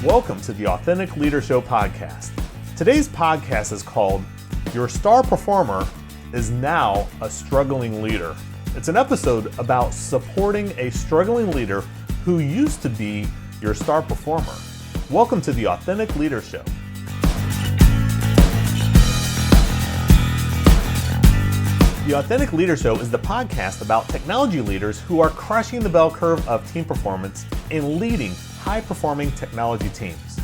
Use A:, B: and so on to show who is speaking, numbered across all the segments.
A: Welcome to the Authentic Leader Show podcast. Today's podcast is called Your Star Performer is Now a Struggling Leader. It's an episode about supporting a struggling leader who used to be your star performer. Welcome to the Authentic Leader Show. The Authentic Leader Show is the podcast about technology leaders who are crushing the bell curve of team performance and leading high-performing technology teams.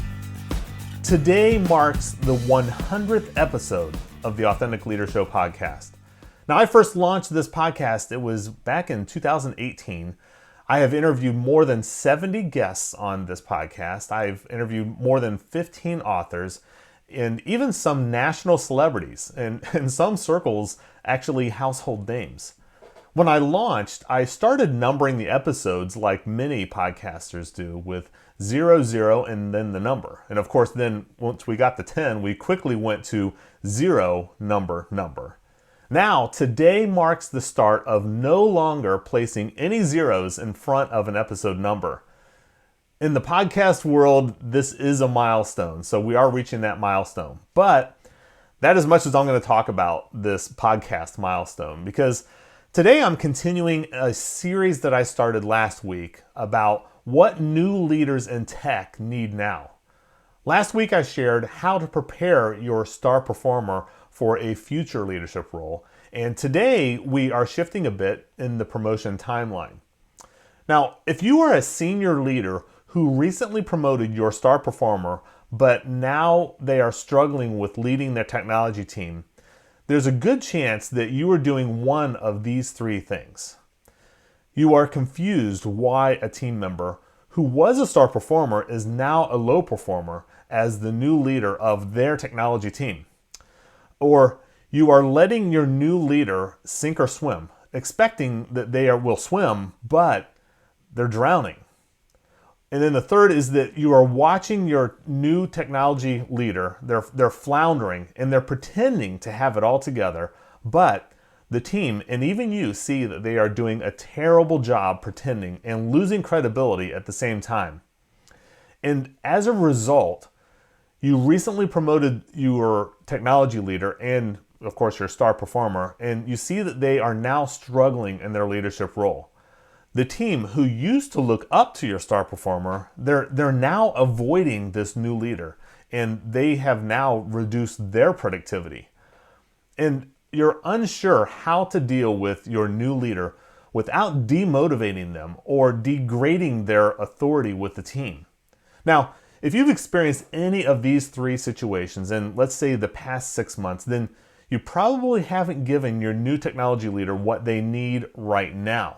A: Today marks the 100th episode of the Authentic Leader Show podcast. Now, I first launched this podcast, it was back in 2018. I have interviewed more than 70 guests on this podcast. I've interviewed more than 15 authors and even some national celebrities, and in some circles, actually household names. When I launched, I started numbering the episodes like many podcasters do, with 00 and then the number. And of course, then once we got to 10, we quickly went to 0 number. Now, today marks the start of no longer placing any zeros in front of an episode number. In the podcast world, this is a milestone, so we are reaching that milestone. But that is much as I'm going to talk about this podcast milestone, because today I'm continuing a series that I started last week about what new leaders in tech need now. Last week I shared how to prepare your star performer for a future leadership role, and today we are shifting a bit in the promotion timeline. Now, if you are a senior leader who recently promoted your star performer, but now they are struggling with leading their technology team, there's a good chance that you are doing one of these three things. You are confused why a team member who was a star performer is now a low performer as the new leader of their technology team. Or you are letting your new leader sink or swim, expecting that they will swim, but they're drowning. And then the third is that you are watching your new technology leader, they're floundering and they're pretending to have it all together, but the team and even you see that they are doing a terrible job pretending and losing credibility at the same time. And as a result, you recently promoted your technology leader and of course your star performer, and you see that they are now struggling in their leadership role. The team who used to look up to your star performer, they're now avoiding this new leader, and they have now reduced their productivity. And you're unsure how to deal with your new leader without demotivating them or degrading their authority with the team. Now, if you've experienced any of these three situations in, let's say, the past 6 months, then you probably haven't given your new technology leader what they need right now.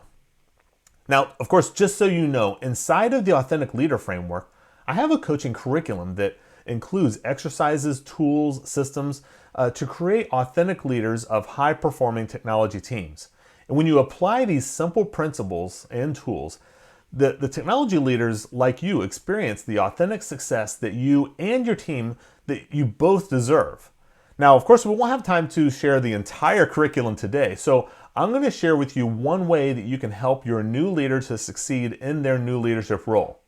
A: Now, of course, just so you know, inside of the Authentic Leader Framework, I have a coaching curriculum that includes exercises, tools, systems to create authentic leaders of high-performing technology teams. And when you apply these simple principles and tools, the technology leaders like you experience the authentic success that you and your team that you both deserve. Now, of course, we won't have time to share the entire curriculum today, so I'm going to share with you one way that you can help your new leader to succeed in their new leadership role.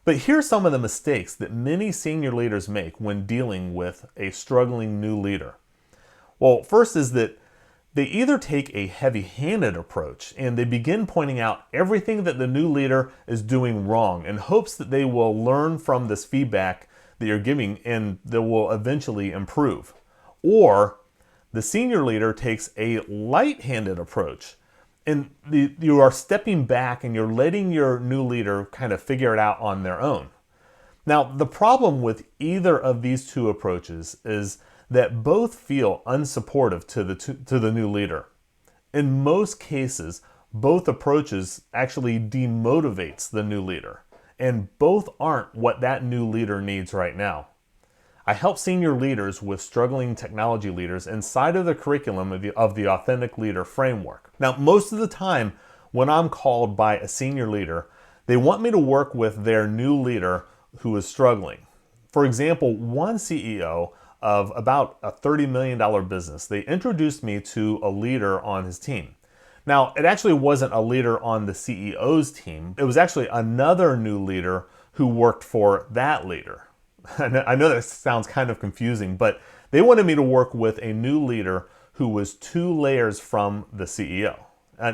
A: But here's some of the mistakes that many senior leaders make when dealing with a struggling new leader. Well, first is that they either take a heavy-handed approach and they begin pointing out everything that the new leader is doing wrong in hopes that they will learn from this feedback that you're giving and they will eventually improve. Or the senior leader takes a light-handed approach and you are stepping back and you're letting your new leader kind of figure it out on their own. Now, the problem with either of these two approaches is that both feel unsupportive to the new leader. In most cases, both approaches actually demotivates the new leader, and both aren't what that new leader needs right now. I help senior leaders with struggling technology leaders inside of the curriculum of the Authentic Leader Framework. Now, most of the time when I'm called by a senior leader, they want me to work with their new leader who is struggling. For example, one CEO of about a $30 million business, they introduced me to a leader on his team. Now, it actually wasn't a leader on the CEO's team. It was actually another new leader who worked for that leader. I know that sounds kind of confusing, but they wanted me to work with a new leader who was 2 layers from the CEO.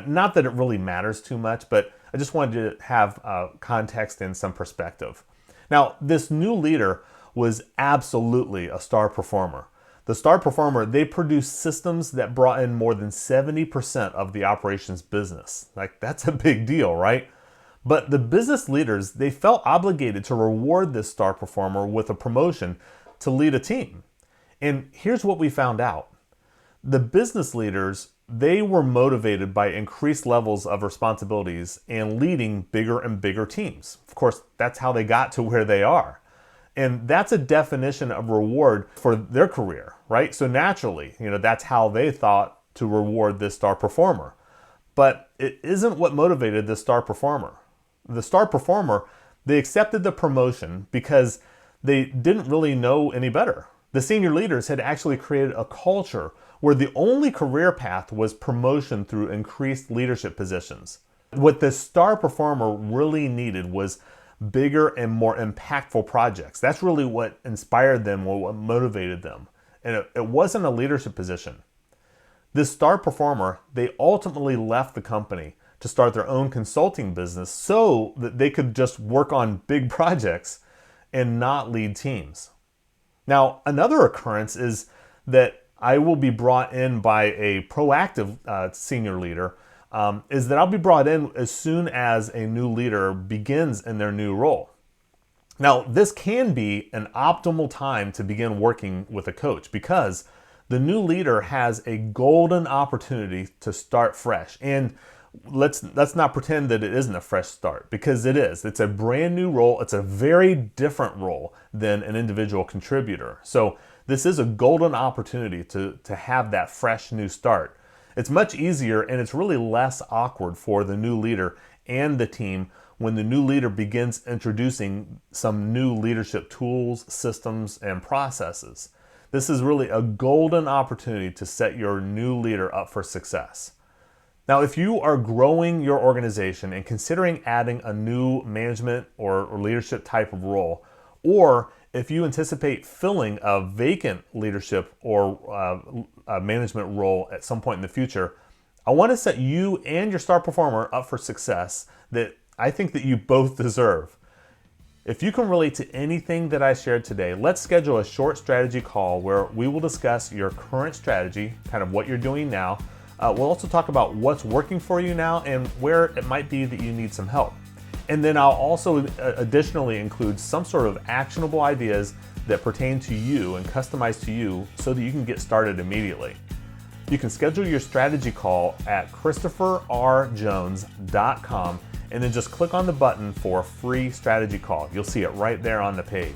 A: Not that it really matters too much, but I just wanted to have context and some perspective. Now, this new leader was absolutely a star performer. The star performer, they produced systems that brought in more than 70% of the operations business. Like, that's a big deal, right? But the business leaders, they felt obligated to reward this star performer with a promotion to lead a team. And here's what we found out. The business leaders, they were motivated by increased levels of responsibilities and leading bigger and bigger teams. Of course, that's how they got to where they are. And that's a definition of reward for their career, right? So naturally, that's how they thought to reward this star performer. But it isn't what motivated the star performer. The star performer, they accepted the promotion because they didn't really know any better. The senior leaders had actually created a culture where the only career path was promotion through increased leadership positions. What the star performer really needed was bigger and more impactful projects. That's really what inspired them or what motivated them. And it wasn't a leadership position. This star performer, they ultimately left the company to start their own consulting business so that they could just work on big projects and not lead teams. Now, another occurrence is that I will be brought in by a proactive senior leader, is that I'll be brought in as soon as a new leader begins in their new role. Now, this can be an optimal time to begin working with a coach because the new leader has a golden opportunity to start fresh. And let's not pretend that it isn't a fresh start, because it is. It's a brand new role. It's a very different role than an individual contributor. So this is a golden opportunity to have that fresh new start. It's much easier and it's really less awkward for the new leader and the team when the new leader begins introducing some new leadership tools, systems, and processes. This is really a golden opportunity to set your new leader up for success. Now, if you are growing your organization and considering adding a new management or leadership type of role, or if you anticipate filling a vacant leadership or a management role at some point in the future, I want to set you and your star performer up for success that I think that you both deserve. If you can relate to anything that I shared today, let's schedule a short strategy call where we will discuss your current strategy, kind of what you're doing now. We'll also talk about what's working for you now and where it might be that you need some help. And then I'll also additionally include some sort of actionable ideas that pertain to you and customized to you so that you can get started immediately. You can schedule your strategy call at ChristopherRJones.com and then just click on the button for a free strategy call. You'll see it right there on the page.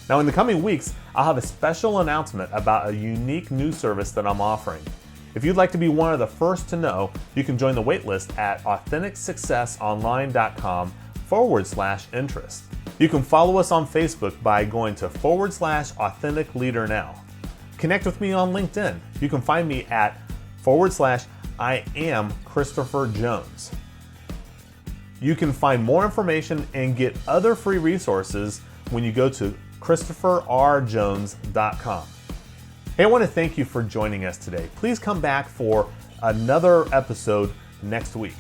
A: Now, in the coming weeks, I'll have a special announcement about a unique new service that I'm offering. If you'd like to be one of the first to know, you can join the waitlist at AuthenticSuccessOnline.com/interest. You can follow us on Facebook by going to /Authentic Leader Now. Connect with me on LinkedIn. You can find me at /I am Christopher Jones. You can find more information and get other free resources when you go to ChristopherRJones.com. Hey, I want to thank you for joining us today. Please come back for another episode next week.